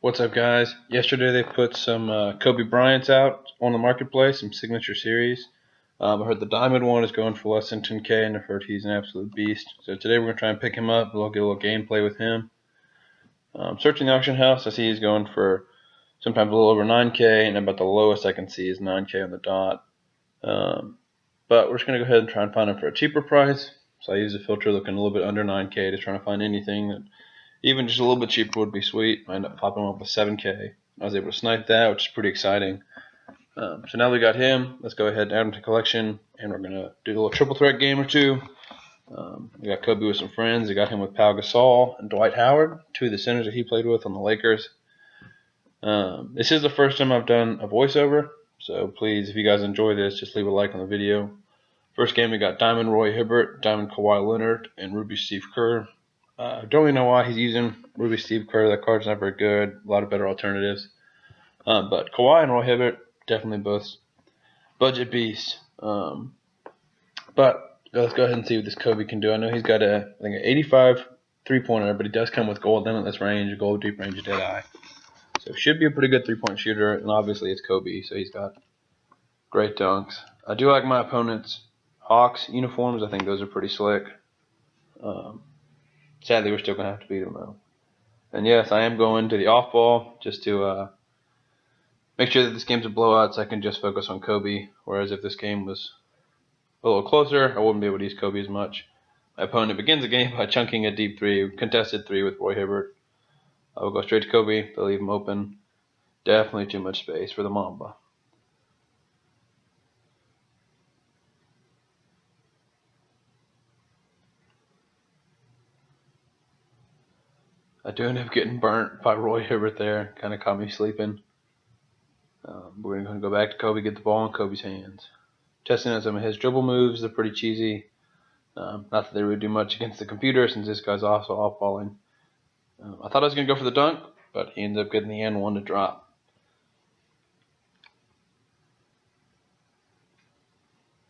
What's up, guys? Yesterday they put some Kobe Bryants out on the marketplace, some signature series. I heard the diamond one is going for less than 10K, and I've heard he's an absolute beast. So today we're going to try and pick him up. We'll get a little gameplay with him. Searching the auction house, I see he's going for sometimes a little over 9K, and about the lowest I can see is 9K on the dot. But we're just going to go ahead and try and find him for a cheaper price. So I use a filter looking a little bit under 9K to try to find anything that even just a little bit cheaper would be sweet. I ended up popping him up with 7K. I was able to snipe that, which is pretty exciting. So now we got him. Let's go ahead and add him to collection, and we're going to do a little triple threat game or two. We got Kobe with some friends. We got him with Pau Gasol and Dwight Howard, two of the centers that he played with on the Lakers. This is the first time I've done a voiceover, so please, if you guys enjoy this, just leave a like on the video. First game, we got Diamond Roy Hibbert, Diamond Kawhi Leonard, and Ruby Steve Kerr. Don't really know why he's using Ruby Steve Kerr. That card's not very good. A lot of better alternatives. But Kawhi and Roy Hibbert, definitely both budget beasts. But let's go ahead and see what this Kobe can do. I know he's got I think an 85 3-pointer, but he does come with gold limitless range, gold deep range, dead eye. So should be a pretty good 3-point shooter. And obviously it's Kobe, so he's got great dunks. I do like my opponent's Hawks uniforms. I think those are pretty slick. Sadly, we're still going to have to beat him, though. And yes, I am going to the off-ball just to make sure that this game's a blowout so I can just focus on Kobe. Whereas if this game was a little closer, I wouldn't be able to use Kobe as much. My opponent begins the game by chunking a deep contested three with Roy Hibbert. I will go straight to Kobe. They'll leave him open. Definitely too much space for the Mamba. I do end up getting burnt by Roy Hibbert there. Kind of caught me sleeping. We're going to go back to Kobe, get the ball in Kobe's hands. Testing out some of his dribble moves. They're pretty cheesy. Not that they would do much against the computer since this guy's also off-balling. I thought I was going to go for the dunk, but he ends up getting the and one to drop.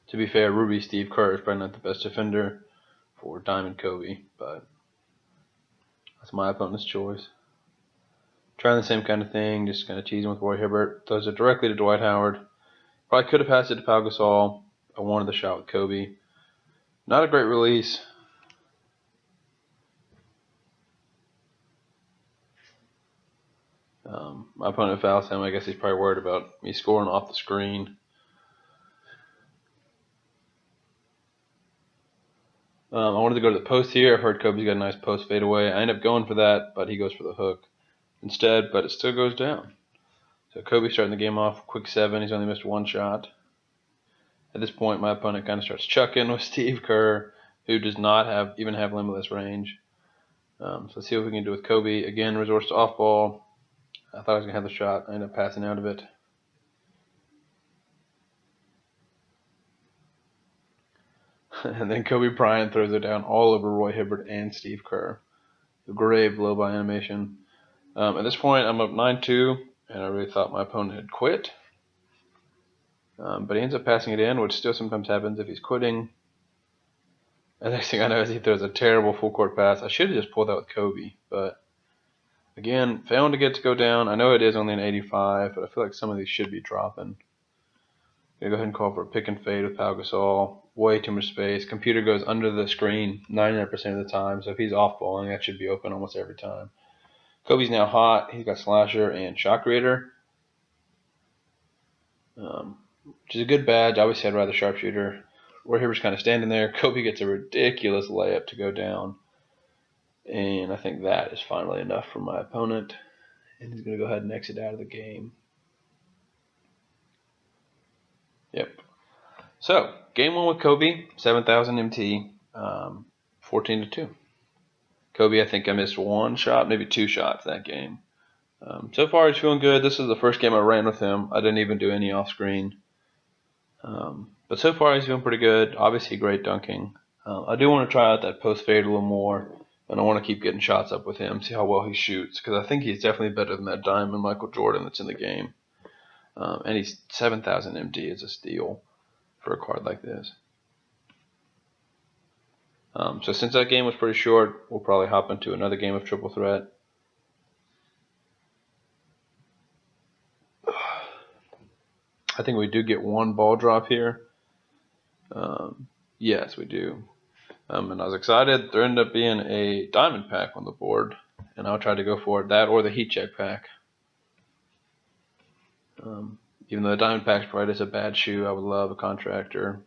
To be fair, Ruby Steve Kerr is probably not the best defender for Diamond Kobe, but that's my opponent's choice. Trying the same kind of thing, just kind of teasing with Roy Hibbert. Throws it directly to Dwight Howard. Probably could have passed it to Pau Gasol. I wanted the shot with Kobe. Not a great release. My opponent fouls him. I guess he's probably worried about me scoring off the screen. I wanted to go to the post here. I've heard Kobe's got a nice post fadeaway. I end up going for that, but he goes for the hook instead, but it still goes down. So Kobe starting the game off, quick 7. He's only missed one shot. At this point, my opponent kind of starts chucking with Steve Kerr, who does not even have limitless range. So let's see what we can do with Kobe. Again, resorts to off ball. I thought I was going to have the shot. I ended up passing out of it. And then Kobe Bryant throws it down all over Roy Hibbert and Steve Kerr. A great blow-by animation. At this point, I'm up 9-2, and I really thought my opponent had quit. But he ends up passing it in, which still sometimes happens if he's quitting. And the next thing I know is he throws a terrible full-court pass. I should have just pulled out with Kobe, but again, failing to get to go down. I know it is only an 85, but I feel like some of these should be dropping. I'm going to go ahead and call for a pick and fade with Pau Gasol. Way too much space. Computer goes under the screen 99% of the time, so if he's off-balling, that should be open almost every time. Kobe's now hot. He's got Slasher and Shot Creator, which is a good badge. Obviously, I'd rather Sharpshooter. Roy Hibbert's kind of standing there. Kobe gets a ridiculous layup to go down. And I think that is finally enough for my opponent. And he's going to go ahead and exit out of the game. Yep. So, game 1 with Kobe, 7,000 MT, 14-2. Kobe, I think I missed one shot, maybe 2 shots that game. So far, he's feeling good. This is the first game I ran with him. I didn't even do any off-screen. But so far, he's doing pretty good. Obviously, great dunking. I do want to try out that post fade a little more, and I want to keep getting shots up with him, see how well he shoots, because I think he's definitely better than that Diamond Michael Jordan that's in the game. And he's 7,000 MT is a steal for a card like this. So since that game was pretty short, we'll probably hop into another game of Triple Threat. I think we do get one ball drop here. Yes, we do. And I was excited. There ended up being a diamond pack on the board, and I'll try to go for it, that or the heat check pack. Even though the diamond pack's probably just a bad shoe, I would love a contractor,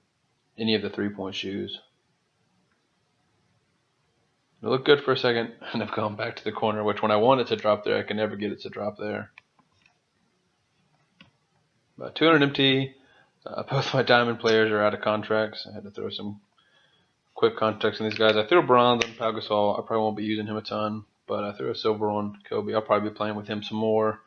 any of the 3-point shoes. It looked good for a second, and I've gone back to the corner, which when I want it to drop there, I can never get it to drop there. 200 MT. Both my diamond players are out of contracts. I had to throw some quick contracts on these guys. I threw a bronze on Pau Gasol. I probably won't be using him a ton, but I threw a silver on Kobe. I'll probably be playing with him some more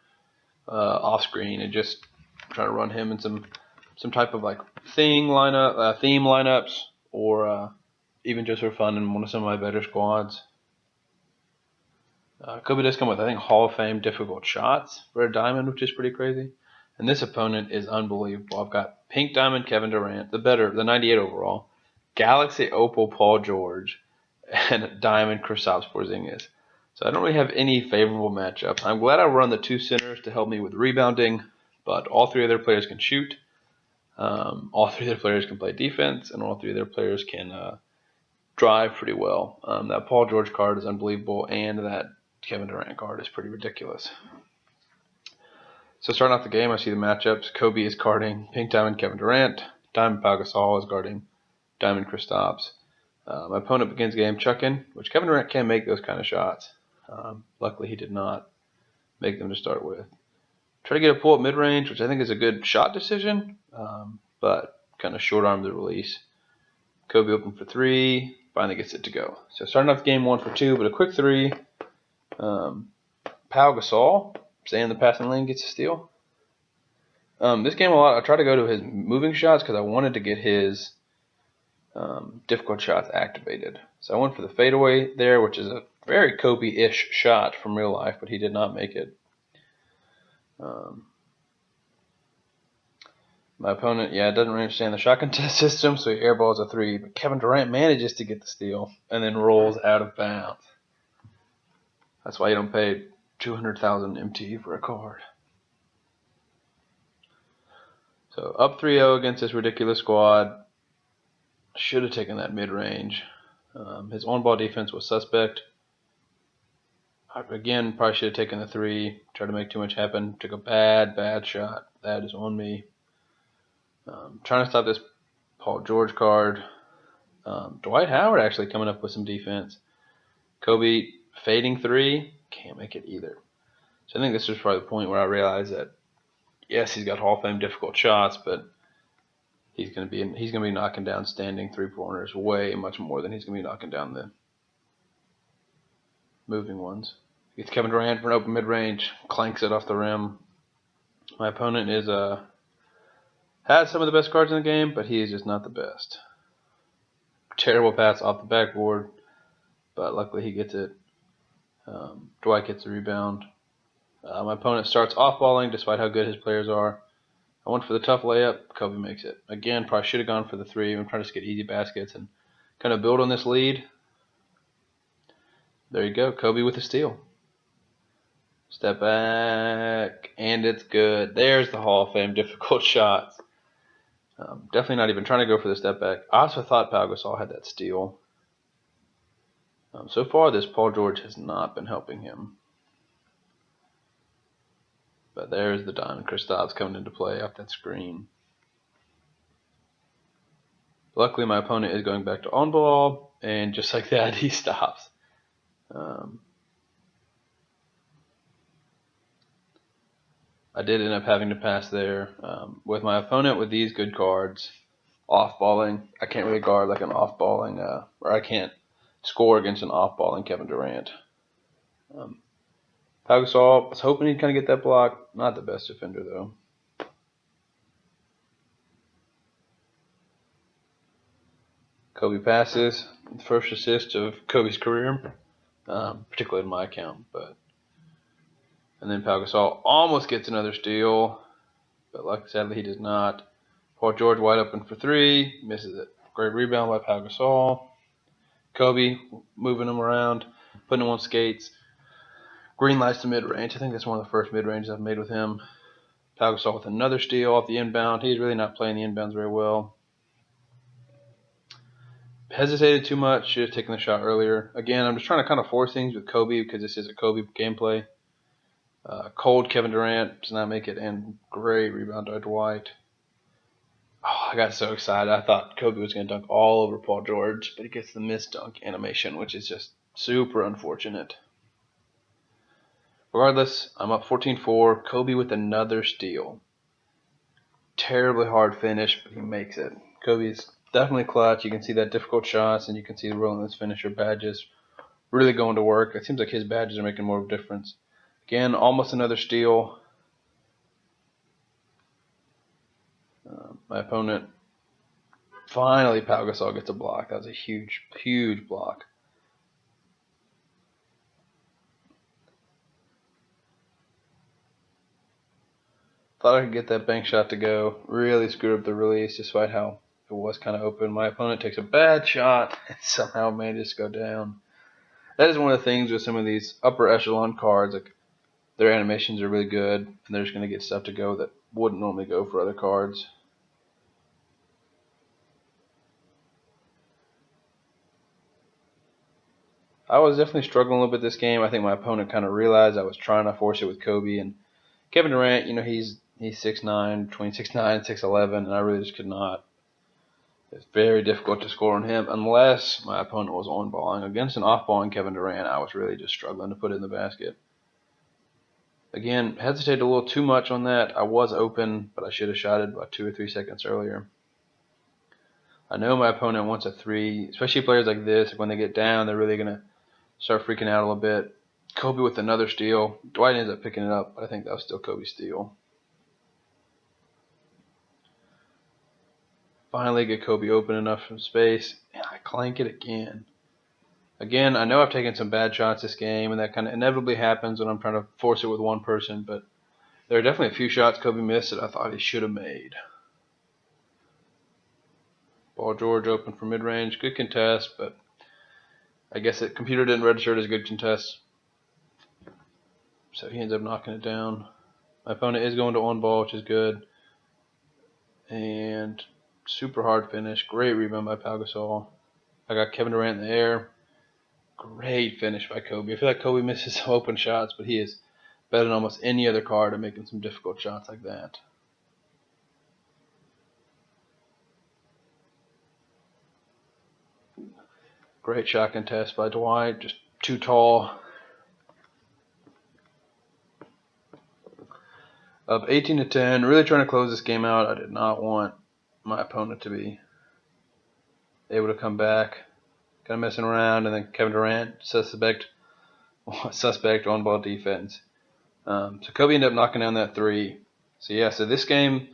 off screen and just try to run him in some type of like theme lineups, or even just for fun in one of some of my better squads. Kobe does come with, I think, Hall of Fame difficult shots for a diamond, which is pretty crazy. And this opponent is unbelievable. I've got pink diamond Kevin Durant, the 98 overall, Galaxy Opal Paul George, and diamond Kristaps Porzingis. So I don't really have any favorable matchups. I'm glad I run the 2 centers to help me with rebounding, but all 3 of their players can shoot. All 3 of their players can play defense, and all 3 of their players can drive pretty well. That Paul George card is unbelievable, and that Kevin Durant card is pretty ridiculous. So starting off the game, I see the matchups. Kobe is guarding pink diamond Kevin Durant. Diamond Pau Gasol is guarding diamond Kristaps. My opponent begins the game chucking, which Kevin Durant can make those kind of shots. Luckily, he did not make them to start with. Try to get a pull-up mid-range, which I think is a good shot decision, but kind of short-armed the release. Kobe open for 3, finally gets it to go. So starting off game 1 for 2, but a quick 3. Pau Gasol, staying in the passing lane, gets a steal. This game a lot, I try to go to his moving shots because I wanted to get his difficult shots activated. So I went for the fadeaway there, which is a very Kobe-ish shot from real life, but he did not make it. My opponent, doesn't really understand the shot contest system, so he airballs a 3, but Kevin Durant manages to get the steal and then rolls out of bounds. That's why you don't pay 200,000 MT for a card. So up 3-0 against this ridiculous squad. Should have taken that mid-range. His on-ball defense was suspect. Again, probably should have taken the 3. Tried to make too much happen. Took a bad shot. That is on me. Trying to stop this Paul George card. Dwight Howard actually coming up with some defense. Kobe fading 3. Can't make it either. So I think this was probably the point where I realized that, yes, he's got Hall of Fame difficult shots, but he's gonna be knocking down standing 3-pointers way much more than he's gonna be knocking down the moving ones. Gets Kevin Durant for an open mid-range, clanks it off the rim. My opponent is has some of the best cards in the game, but he is just not the best. Terrible pass off the backboard, but luckily he gets it. Dwight gets the rebound. My opponent starts off-balling despite how good his players are. I went for the tough layup. Kobe makes it. Again, probably should have gone for the 3. I'm trying to just get easy baskets and kind of build on this lead. There you go. Kobe with a steal. Step back, and it's good. There's the Hall of Fame difficult shots. Definitely not even trying to go for the step back. I also thought Pau Gasol had that steal. So far, this Paul George has not been helping him. But there's the diamond Kristaps coming into play off that screen. Luckily, my opponent is going back to on ball, and just like that, he stops. I did end up having to pass there. With my opponent with these good cards, off-balling, I can't really guard like an off-balling, or I can't score against an off-balling Kevin Durant. Pau Gasol, I was hoping he'd kind of get that block. Not the best defender, though. Kobe passes. First assist of Kobe's career, particularly in my account. And then Pau Gasol almost gets another steal, but sadly he does not. Paul George wide open for 3, misses it. Great rebound by Pau Gasol. Kobe moving him around, putting him on skates. Green lights to mid-range. I think that's one of the first mid-ranges I've made with him. Pau Gasol with another steal off the inbound. He's really not playing the inbounds very well. Hesitated too much. Should have taken the shot earlier. Again, I'm just trying to kind of force things with Kobe because this is a Kobe gameplay. Cold Kevin Durant does not make it, and great rebound by Dwight. Oh, I got so excited. I thought Kobe was going to dunk all over Paul George, but he gets the missed dunk animation, which is just super unfortunate. Regardless, I'm up 14-4. Kobe with another steal. Terribly hard finish, but he makes it. Kobe's definitely clutch. You can see that difficult shots, and you can see the relentless finisher badges really going to work. It seems like his badges are making more of a difference. Again, almost another steal. My opponent, finally, Pau Gasol gets a block. That was a huge, huge block. Thought I could get that bank shot to go. Really screwed up the release despite how it was kind of open. My opponent takes a bad shot and somehow manages to go down. That is one of the things with some of these upper echelon cards. Like, their animations are really good, and they're just going to get stuff to go that wouldn't normally go for other cards. I was definitely struggling a little bit this game. I think my opponent kind of realized I was trying to force it with Kobe. And Kevin Durant, he's 6'9", between 6'9", 6'11", and I really just could not. It's very difficult to score on him unless my opponent was on-balling. Against an off-balling Kevin Durant, I was really just struggling to put it in the basket. Again, hesitated a little too much on that. I was open, but I should have shot it about 2 or 3 seconds earlier. I know my opponent wants a three, especially players like this. When they get down, they're really going to start freaking out a little bit. Kobe with another steal. Dwight ends up picking it up, but I think that was still Kobe's steal. Finally get Kobe open enough from space, and I clank it again. Again, I know I've taken some bad shots this game, and that kind of inevitably happens when I'm trying to force it with one person, but there are definitely a few shots Kobe missed that I thought he should have made. Paul George open for mid-range. Good contest, but I guess the computer didn't register it as a good contest. So he ends up knocking it down. My opponent is going to on-ball, which is good. And super hard finish. Great rebound by Pau Gasol. I got Kevin Durant in the air. Great finish by Kobe. I feel like Kobe misses some open shots, but he is better than almost any other card at making some difficult shots like that. Great shot contest by Dwight. Just too tall. Up 18-10. Really trying to close this game out. I did not want my opponent to be able to come back. Kind of messing around, and then Kevin Durant, suspect on ball defense. So Kobe ended up knocking down that three. So this game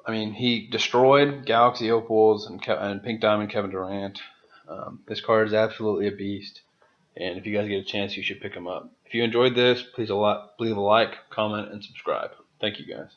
he destroyed Galaxy Opals and Pink Diamond Kevin Durant. This card is absolutely a beast, and if you guys get a chance, you should pick him up. If you enjoyed this, please leave a like, comment, and subscribe. Thank you guys.